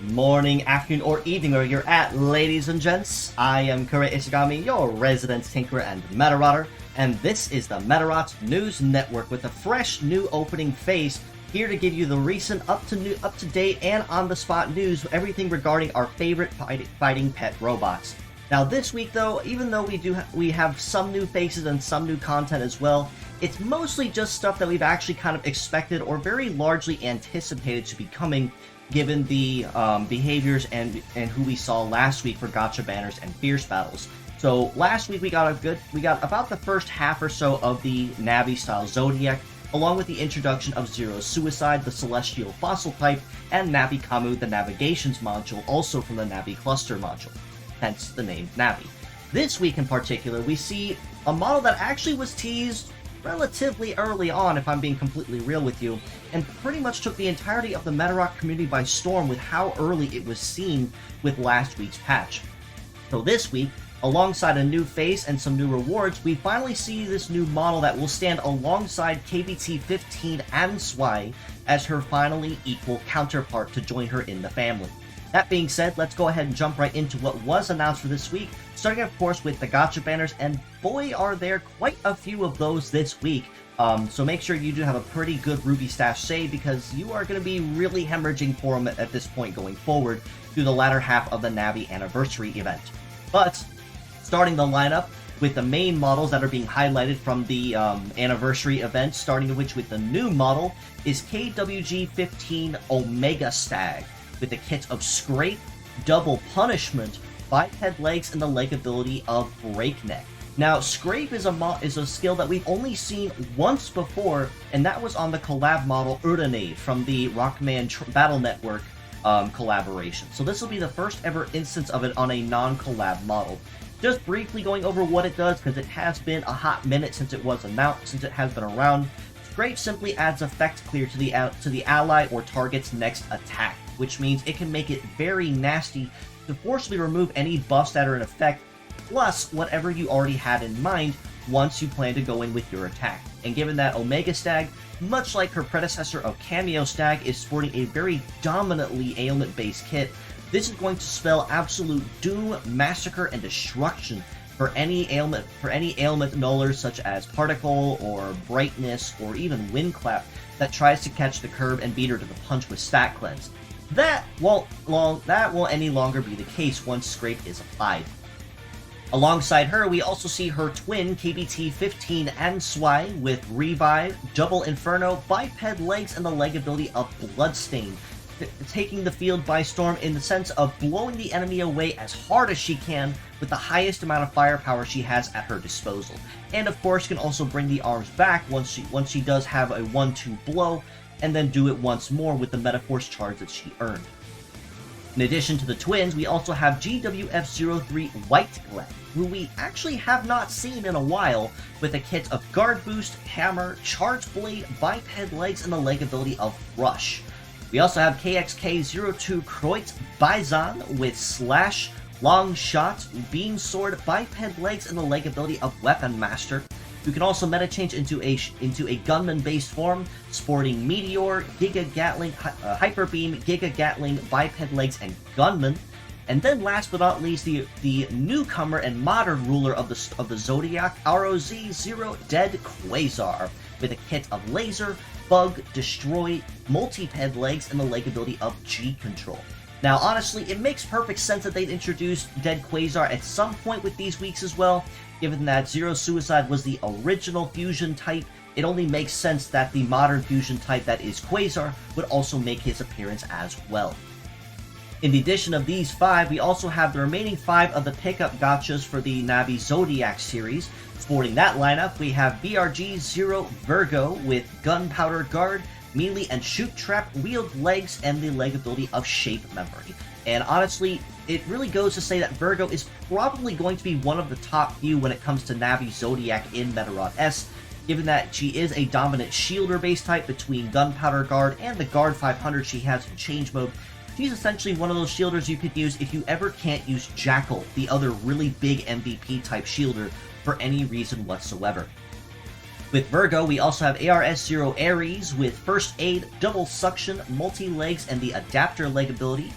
morning, afternoon, or evening where you're at, ladies and gents. I am Kurojiri, your resident tinkerer and Medarotter, and this is the Medarot News Network with a fresh new opening phase, here to give you the recent up-to-date and on-the-spot news, everything regarding our favorite fighting pet robots. Now this week though, even though we have some new faces and some new content as well, it's mostly just stuff that we've actually kind of expected or very largely anticipated to be coming, given the behaviors and who we saw last week for Gacha Banners and Fierce Battles. So last week we got about the first half or so of the Navi style Zodiac, along with the introduction of Zero's Suicide, the Celestial Fossil type, and Navi Kamu, the Navigations module, also from the Navi Cluster module, hence the name Navi. This week in particular, we see a model that actually was teased relatively early on, if I'm being completely real with you, and pretty much took the entirety of the Medarot community by storm with how early it was seen with last week's patch. So this week, alongside a new face and some new rewards, we finally see this new model that will stand alongside KBT-15 and Zwei as her finally equal counterpart to join her in the family. That being said, let's go ahead and jump right into what was announced for this week, starting of course with the Gacha Banners, and boy are there quite a few of those this week. So make sure you do have a pretty good Ruby stash saved, because you are going to be really hemorrhaging for them at this point going forward through the latter half of the Navi Anniversary event. But starting the lineup with the main models that are being highlighted from the Anniversary event, starting which with the new model is KWG-15 Omega Stag, with a kit of Scrape, Double Punishment, Biped Legs, and the leg ability of Breakneck. Now, Scrape is a skill that we've only seen once before, and that was on the collab model Urdanade from the Rockman Battle Network collaboration. So this will be the first ever instance of it on a non-collab model. Just briefly going over what it does, because it has been a hot minute since it was announced, since it has been around. Scrape simply adds effect clear to the ally or target's next attack, which means it can make it very nasty to forcibly remove any buffs that are in effect, plus whatever you already had in mind once you plan to go in with your attack. And given that Omega Stag, much like her predecessor of Cameo Stag, is sporting a very dominantly ailment-based kit, this is going to spell absolute doom, massacre, and destruction for any ailment nullers such as Particle or Brightness or even Wind Clap that tries to catch the curve and beat her to the punch with Stat Cleanse. That won't any longer be the case once Scrape is applied. Alongside her, we also see her twin KBT-15 and Zwei with Revive, Double Inferno, Biped Legs, and the leg ability of Bloodstain, taking the field by storm in the sense of blowing the enemy away as hard as she can with the highest amount of firepower she has at her disposal. And of course can also bring the arms back once she does have a 1-2 blow, and then do it once more with the Metaforce charge that she earned. In addition to the twins, we also have GWF-03 White Glen, who we actually have not seen in a while, with a kit of Guard Boost, Hammer, Charge Blade, Biped Legs, and the leg ability of Rush. We also have KXK-02 Kreuz Bison with Slash, Long Shot, Beam Sword, Biped Legs, and the leg ability of Weapon Master. You can also meta change into a gunman-based form, sporting Meteor, Giga Gatling, Hyper Beam, Giga Gatling, Biped Legs, and Gunman. And then last but not least, the newcomer and modern ruler of the Zodiac, ROZ-0 Dead Quasar, with a kit of Laser, Bug, Destroy, Multi-Ped Legs, and the leg ability of G-Control. Now, honestly, it makes perfect sense that they'd introduce Dead Quasar at some point with these weeks as well. Given that Zero's Suicide was the original fusion type, it only makes sense that the modern fusion type that is Quasar would also make his appearance as well. In the addition of these 5, we also have the remaining 5 of the pickup gachas for the Navi Zodiac series. Sporting that lineup, we have BRG-0 Virgo with Gunpowder Guard, Melee and Shoot Trap, Wield Legs, and the leg ability of Shape Memory. And honestly, it really goes to say that Virgo is probably going to be one of the top few when it comes to Navi Zodiac in Medarot S, given that she is a dominant shielder base type between Gunpowder Guard and the Guard 500 she has in Change Mode. She's essentially one of those shielders you could use if you ever can't use Jackal, the other really big MVP type shielder, for any reason whatsoever. With Virgo, we also have ARS-0 Ares with First Aid, Double Suction, Multi-Legs, and the Adapter leg ability.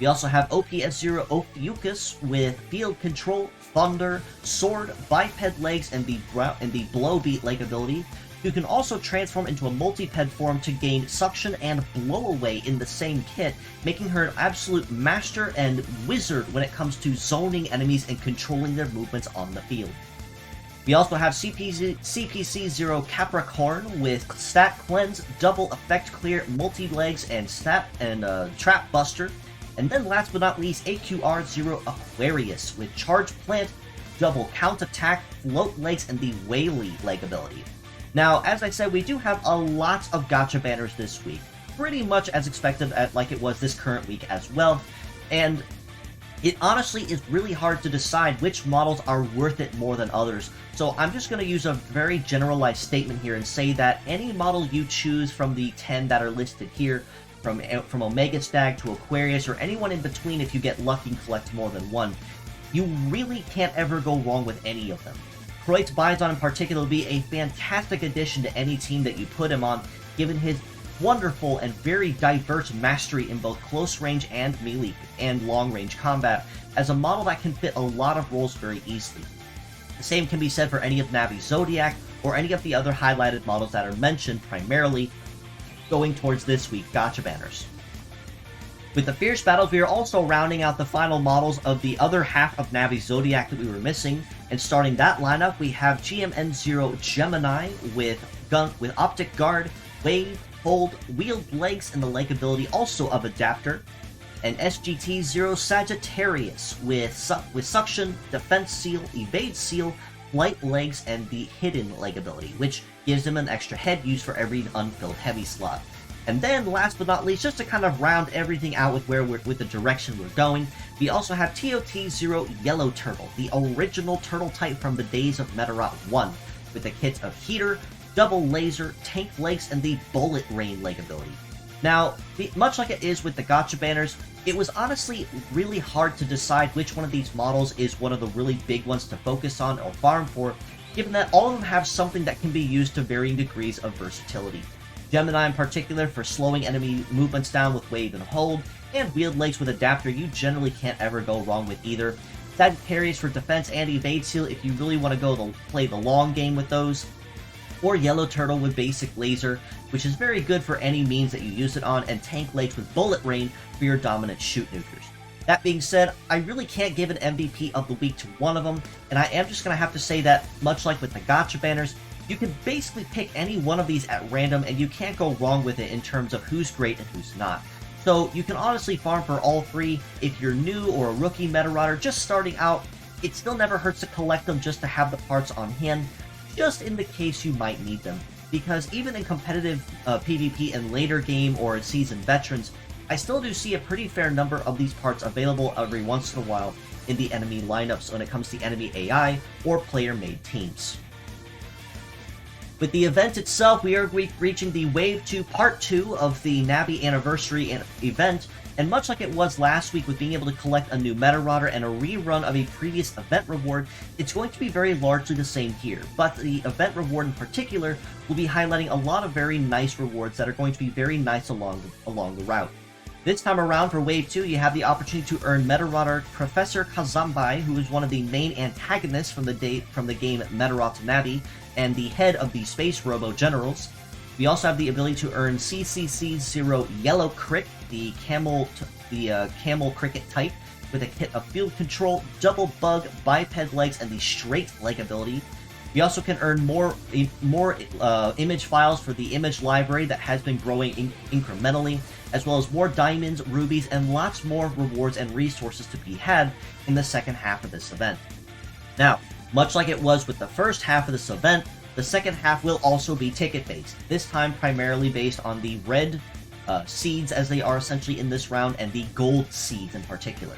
We also have OPS-0 Ophiuchus with Field Control, Thunder, Sword, Biped Legs, and the Blow Beat leg ability. You can also transform into a multi-ped form to gain Suction and Blow Away in the same kit, making her an absolute master and wizard when it comes to zoning enemies and controlling their movements on the field. We also have CPC-0 Capricorn with Stat Cleanse, Double Effect Clear, Multi-Legs, and Trap Buster. And then last but not least, AQR-0 Aquarius with Charge Plant, Double Count Attack, Float Legs, and the Whaley leg ability. Now, as I said, we do have a lot of gacha banners this week, pretty much as expected like it was this current week as well, and it honestly is really hard to decide which models are worth it more than others, so I'm just going to use a very generalized statement here and say that any model you choose from the 10 that are listed here, from Omega Stag to Aquarius, or anyone in between if you get lucky and collect more than one, you really can't ever go wrong with any of them. Croix Bison in particular will be a fantastic addition to any team that you put him on, given his wonderful and very diverse mastery in both close range and melee and long range combat, as a model that can fit a lot of roles very easily. The same can be said for any of Navi's Zodiac, or any of the other highlighted models that are mentioned, primarily going towards this week's gacha banners. With the Fierce Battles, we are also rounding out the final models of the other half of Navi's Zodiac that we were missing, and starting that lineup, we have GMN-0 Gemini with Optic Guard, Wave, Hold, Wheeled Legs, and the leg ability also of Adapter, and SGT-0 Sagittarius with Suction, Defense Seal, Evade Seal, Flight Legs, and the Hidden leg ability, which gives him an extra head used for every unfilled heavy slot. And then, last but not least, just to kind of round everything out with the direction we're going, we also have TOT-0 Yellow Turtle, the original turtle type from the days of Medarot 1, with a kit of Heater, Double Laser, Tank Legs, and the Bullet Rain leg ability. Now, much like it is with the gacha banners, it was honestly really hard to decide which one of these models is one of the really big ones to focus on or farm for, given that all of them have something that can be used to varying degrees of versatility. Gemini in particular for slowing enemy movements down with Wave and Hold, and Wheeled Legs with Adapter you generally can't ever go wrong with either. Sagittarius for defense and Evade Seal if you really want to play the long game with those, or Yellow Turtle with basic laser, which is very good for any means that you use it on, and Tank Legs with Bullet Rain for your dominant shoot nukers. That being said, I really can't give an MVP of the week to one of them, and I am just going to have to say that, much like with the gacha banners, you can basically pick any one of these at random, and you can't go wrong with it in terms of who's great and who's not. So you can honestly farm for all three. If you're new or a rookie Medarotter just starting out, it still never hurts to collect them just to have the parts on hand, just in the case you might need them. Because even in competitive PvP and later game or seasoned veterans, I still do see a pretty fair number of these parts available every once in a while in the enemy lineups when it comes to enemy AI or player-made teams. With the event itself, we are reaching the Wave 2 Part 2 of the Navi Anniversary event, and much like it was last week with being able to collect a new Medarotter and a rerun of a previous event reward, it's going to be very largely the same here, but the event reward in particular will be highlighting a lot of very nice rewards that are going to be very nice along the route. This time around for Wave 2, you have the opportunity to earn Medarotter Professor Kazambai, who is one of the main antagonists from the game Medarot Navi, and the head of the Space Robo Generals. We also have the ability to earn CCC-0 Yellow Crick, the Camel Cricket type, with a kit of Field Control, Double Bug, Biped Legs, and the Straight Leg ability. We also can earn more image files for the image library that has been growing incrementally, as well as more diamonds, rubies, and lots more rewards and resources to be had in the second half of this event. Now, much like it was with the first half of this event, the second half will also be ticket-based, this time primarily based on the red seeds as they are essentially in this round, and the gold seeds in particular.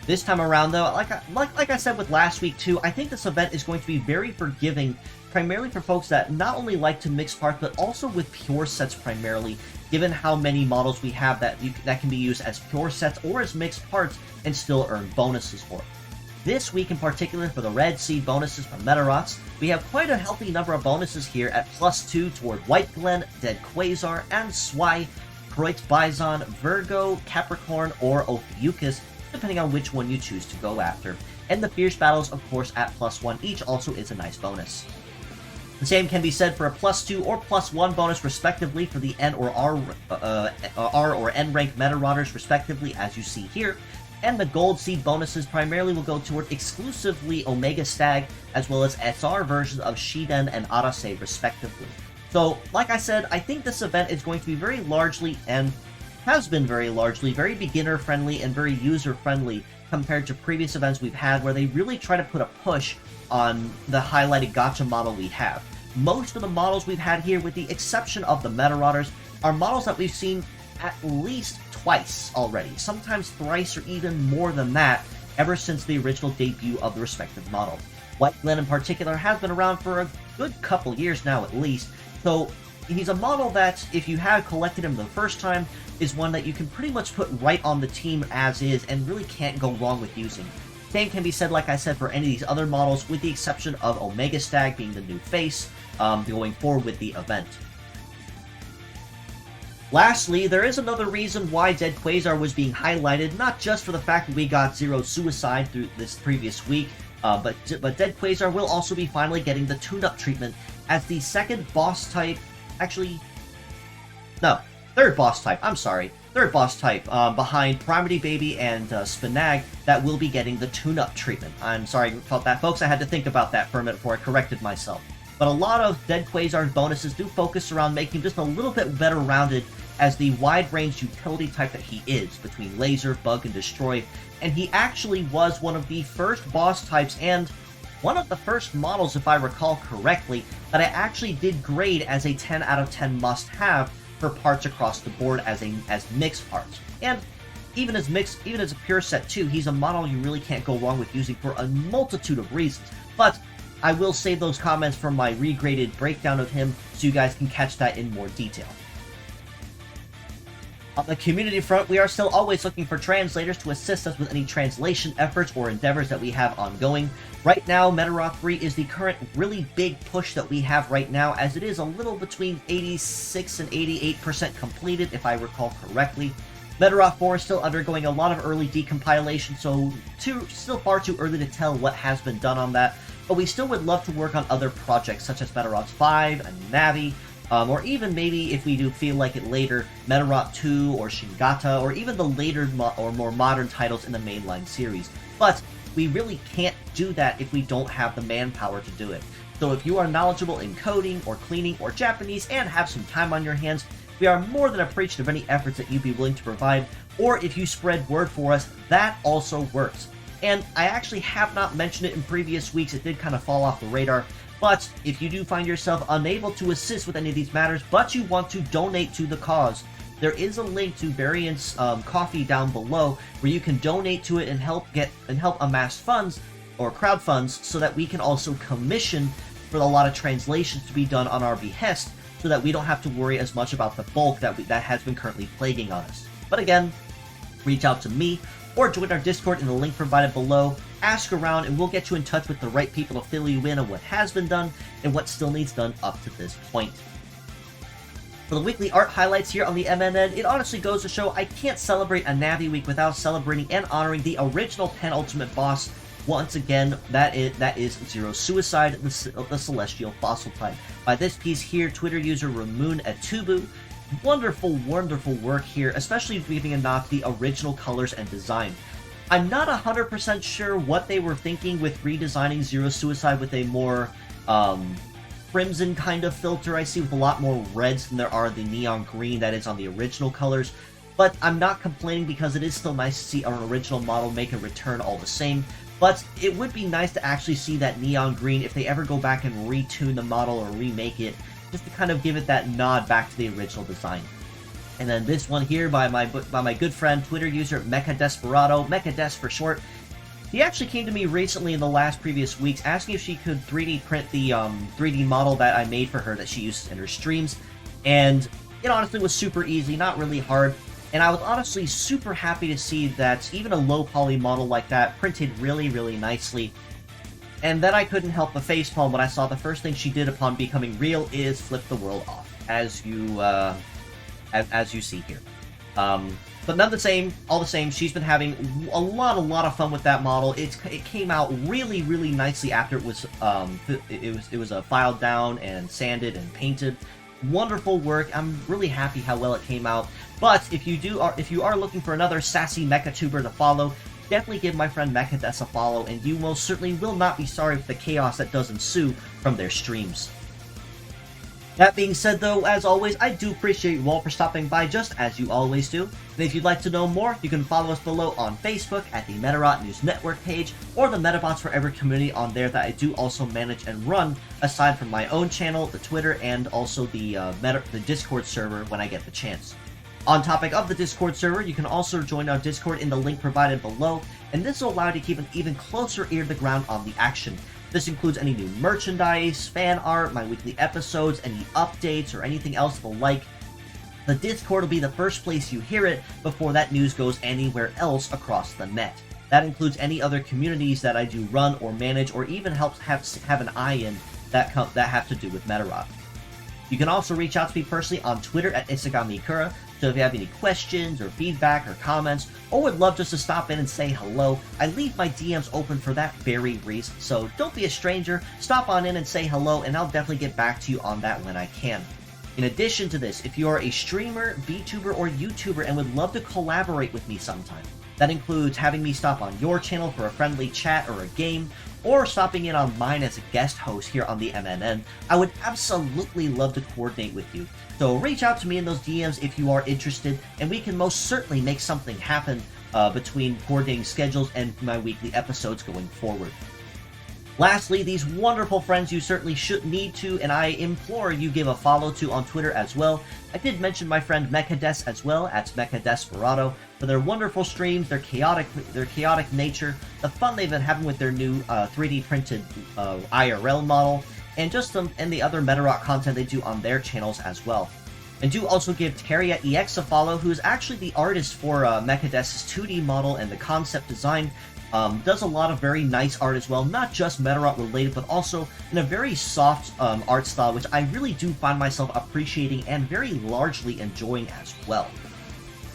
This time around, though, like I said with last week too, I think this event is going to be very forgiving, primarily for folks that not only like to mix parts, but also with pure sets primarily, given how many models we have that can be used as pure sets or as mixed parts and still earn bonuses for it. This week in particular, for the red seed bonuses from Medarots, we have quite a healthy number of bonuses here at +2 toward White Glen, Dead Quasar, and Swai, Detroit, Bison, Virgo, Capricorn, or Ophiuchus, depending on which one you choose to go after. And the Fierce Battles, of course, at +1 each also is a nice bonus. The same can be said for a +2 or +1 bonus, respectively, for the N or R or N rank Medarotters, respectively, as you see here. And the Gold Seed bonuses primarily will go toward exclusively Omega Stag, as well as SR versions of Shiden and Arase, respectively. So, like I said, I think this event is going to be very largely, and has been very largely, very beginner-friendly and very user-friendly compared to previous events we've had, where they really try to put a push on the highlighted gacha model we have. Most of the models we've had here, with the exception of the Medarotters, are models that we've seen at least twice already, sometimes thrice or even more than that, ever since the original debut of the respective model. White Glen in particular has been around for a good couple years now at least, so he's a model that, if you have collected him the first time, is one that you can pretty much put right on the team as is and really can't go wrong with using. Same can be said, like I said, for any of these other models, with the exception of Omega Stag being the new face, going forward with the event. Lastly, there is another reason why Dead Quasar was being highlighted, not just for the fact that we got Zero Suicide through this previous week, but Dead Quasar will also be finally getting the tune-up treatment as the second boss type, third boss type, third boss type, behind Primary Baby and Spinag, that will be getting the tune-up treatment. I'm sorry about that, folks, I had to think about that for a minute before I corrected myself. But a lot of Dead Quasar's bonuses do focus around making him just a little bit better rounded as the wide-range utility type that he is, between Laser, Bug, and Destroy, and he actually was one of the first boss types and one of the first models, if I recall correctly, that I actually did grade as a 10 out of 10 must-have for parts across the board as mixed parts. And even as a pure set 2, he's a model you really can't go wrong with using for a multitude of reasons. But I will save those comments from my regraded breakdown of him so you guys can catch that in more detail. On the community front, we are still always looking for translators to assist us with any translation efforts or endeavors that we have ongoing. Right now, Medarot 3 is the current really big push that we have right now, as it is a little between 86 and 88% completed, if I recall correctly. Medarot 4 is still undergoing a lot of early decompilation, so still far too early to tell what has been done on that, but we still would love to work on other projects such as Medarots 5 and Navi, or even maybe, if we do feel like it later, Medarot 2 or Shingata, or even the later or more modern titles in the mainline series. But we really can't do that if we don't have the manpower to do it. So if you are knowledgeable in coding or cleaning or Japanese and have some time on your hands, we are more than appreciative of any efforts that you'd be willing to provide, or if you spread word for us, that also works. And I actually have not mentioned it in previous weeks, it did kind of fall off the radar, but if you do find yourself unable to assist with any of these matters, but you want to donate to the cause, there is a link to Variance Coffee down below where you can donate to it and help amass funds or crowd funds so that we can also commission for a lot of translations to be done on our behest, so that we don't have to worry as much about the bulk that has been currently plaguing on us. But again, reach out to me or join our Discord in the link provided below. Ask around and we'll get you in touch with the right people to fill you in on what has been done and what still needs done up to this point. For the weekly art highlights here on the MNN, it honestly goes to show I can't celebrate a Navi week without celebrating and honoring the original penultimate boss. Once again, that is Zero Suicide, the Celestial Fossil type. By this piece here, Twitter user Ramoon Atubu. Wonderful, wonderful work here, especially giving a nod to the original colors and design. I'm not 100% sure what they were thinking with redesigning Zero Suicide with a more crimson kind of filter I see, with a lot more reds than there are the neon green that is on the original colors. But I'm not complaining because it is still nice to see our original model make a return all the same. But it would be nice to actually see that neon green if they ever go back and retune the model or remake it, just to kind of give it that nod back to the original design. And then this one here by my good friend, Twitter user Mecha Desperado, Mecha Des for short. He actually came to me recently in the previous weeks asking if she could 3D print the 3D model that I made for her that she uses in her streams. And it honestly was super easy, not really hard. And I was honestly super happy to see that even a low poly model like that printed really, really nicely. And then I couldn't help but facepalm when I saw the first thing she did upon becoming real is flip the world off. As you as you see here. But none the same, all the same, she's been having a lot of fun with that model. It came out really nicely after it was filed down and sanded and painted. Wonderful work. I'm really happy how well it came out. But if you are looking for another sassy mecha tuber to follow, definitely give my friend Mechadesk a follow, and you most certainly will not be sorry for the chaos that does ensue from their streams. That being said, though, as always, I do appreciate you all for stopping by, just as you always do. And if you'd like to know more, you can follow us below on Facebook at the Medarot News Network page, or the Metabots Forever community on there that I do also manage and run, aside from my own channel, the Twitter, and also the Discord server when I get the chance. On topic of the Discord server, you can also join our Discord in the link provided below, and this will allow you to keep an even closer ear to the ground on the action. This includes any new merchandise, fan art, my weekly episodes, any updates, or anything else of the like. The Discord will be the first place you hear it before that news goes anywhere else across the net. That includes any other communities that I do run or manage, or even help have an eye in that have to do with Medarot. You can also reach out to me personally on Twitter at IsaGamiKura, so if you have any questions or feedback or comments, or would love just to stop in and say hello, I leave my DMs open for that very reason. So don't be a stranger, stop on in and say hello, and I'll definitely get back to you on that when I can. In addition to this, if you are a streamer, VTuber, or YouTuber and would love to collaborate with me sometime, that includes having me stop on your channel for a friendly chat or a game, or stopping in on mine as a guest host here on the MNN, I would absolutely love to coordinate with you. So reach out to me in those DMs if you are interested, and we can most certainly make something happen between coordinating schedules and my weekly episodes going forward. Lastly, these wonderful friends you certainly should need to, and I implore you give a follow to on Twitter as well. I did mention my friend Mechadesk as well, at Mechadesperado, for their wonderful streams, their chaotic nature, the fun they've been having with their new 3D printed IRL model, and just and the other Medarot content they do on their channels as well. And do also give Terry at EX a follow, who is actually the artist for Mechadesk's 2D model and the concept design. Does a lot of very nice art as well, not just Medarot related, but also in a very soft art style, which I really do find myself appreciating and very largely enjoying as well.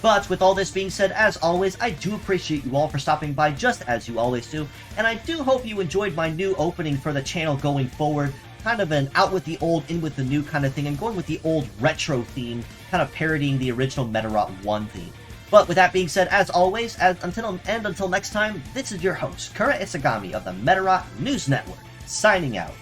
But with all this being said, as always, I do appreciate you all for stopping by, just as you always do, and I do hope you enjoyed my new opening for the channel going forward, kind of an out with the old, in with the new kind of thing, and going with the old retro theme, kind of parodying the original Medarot 1 theme. But with that being said, as always, until next time, this is your host, Kura Isagami of the Medarot News Network, signing out.